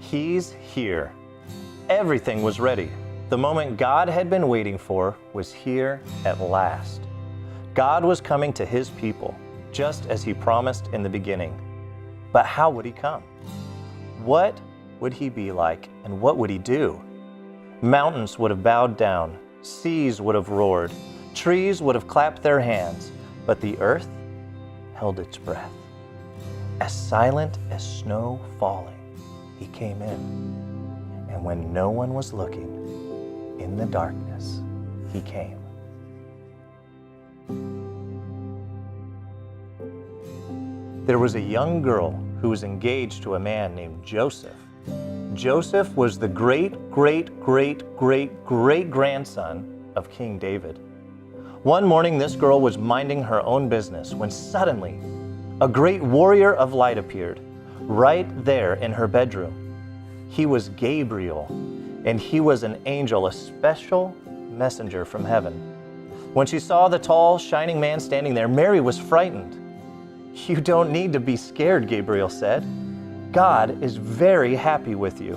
He's here. Everything was ready. The moment God had been waiting for was here at last. God was coming to his people, just as he promised in the beginning. But how would he come? What would he be like, and what would he do? Mountains would have bowed down, seas would have roared, trees would have clapped their hands, but the earth held its breath. As silent as snow falling, he came in. And when no one was looking, in the darkness, he came. There was a young girl who was engaged to a man named Joseph. Joseph was the great-great-great-great-great-grandson of King David. One morning, this girl was minding her own business when suddenly a great warrior of light appeared right there in her bedroom. He was Gabriel, and he was an angel, a special messenger from heaven. When she saw the tall, shining man standing there, Mary was frightened. "You don't need to be scared," Gabriel said. "God is very happy with you."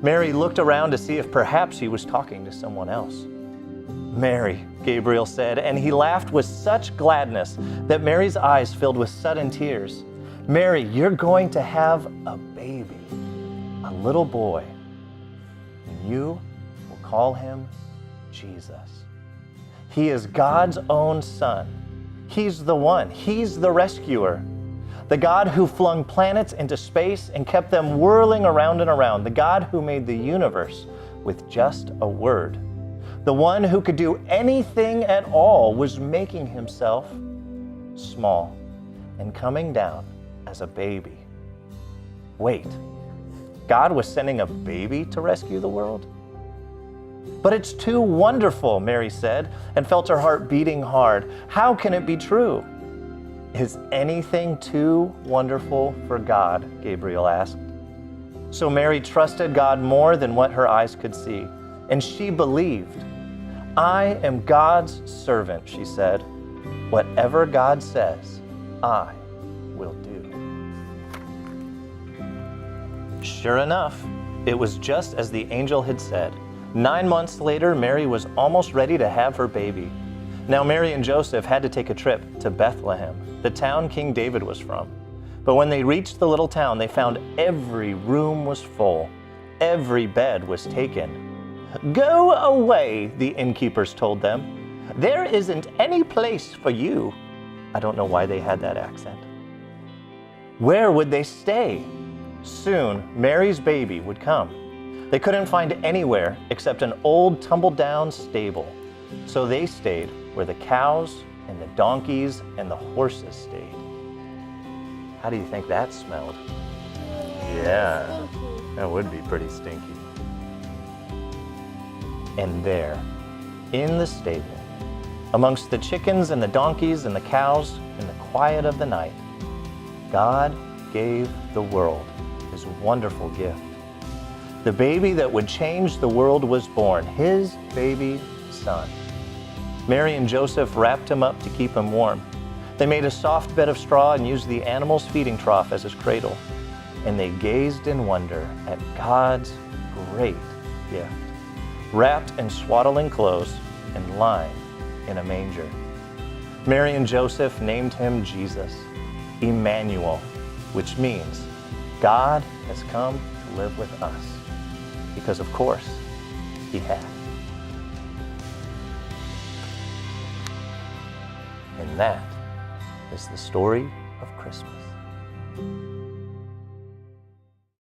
Mary looked around to see if perhaps he was talking to someone else. "Mary," Gabriel said, and he laughed with such gladness that Mary's eyes filled with sudden tears. "Mary, you're going to have a baby, a little boy, and you will call him Jesus. He is God's own son. He's the one. He's the rescuer. The God who flung planets into space and kept them whirling around and around. The God who made the universe with just a word. The one who could do anything at all was making himself small and coming down as a baby. Wait, God was sending a baby to rescue the world? But it's too wonderful, Mary said, and felt her heart beating hard. How can it be true? Is anything too wonderful for God? Gabriel asked. So Mary trusted God more than what her eyes could see, and she believed. I am God's servant, she said. Whatever God says, I will do. Sure enough, it was just as the angel had said. 9 months later, Mary was almost ready to have her baby. Now Mary and Joseph had to take a trip to Bethlehem, the town King David was from. But when they reached the little town, they found every room was full. Every bed was taken. Go away, the innkeepers told them. There isn't any place for you. I don't know why they had that accent. Where would they stay? Soon, Mary's baby would come. They couldn't find anywhere except an old tumble-down stable. So they stayed where the cows and the donkeys and the horses stayed. How do you think that smelled? Yeah, that would be pretty stinky. And there, in the stable, amongst the chickens and the donkeys and the cows, in the quiet of the night, God gave the world his wonderful gift. The baby that would change the world was born, his baby son. Mary and Joseph wrapped him up to keep him warm. They made a soft bed of straw and used the animal's feeding trough as his cradle. And they gazed in wonder at God's great gift, wrapped in swaddling clothes and lying in a manger. Mary and Joseph named him Jesus, Emmanuel, which means God has come to live with us. Because of course, he had. And that is the story of Christmas.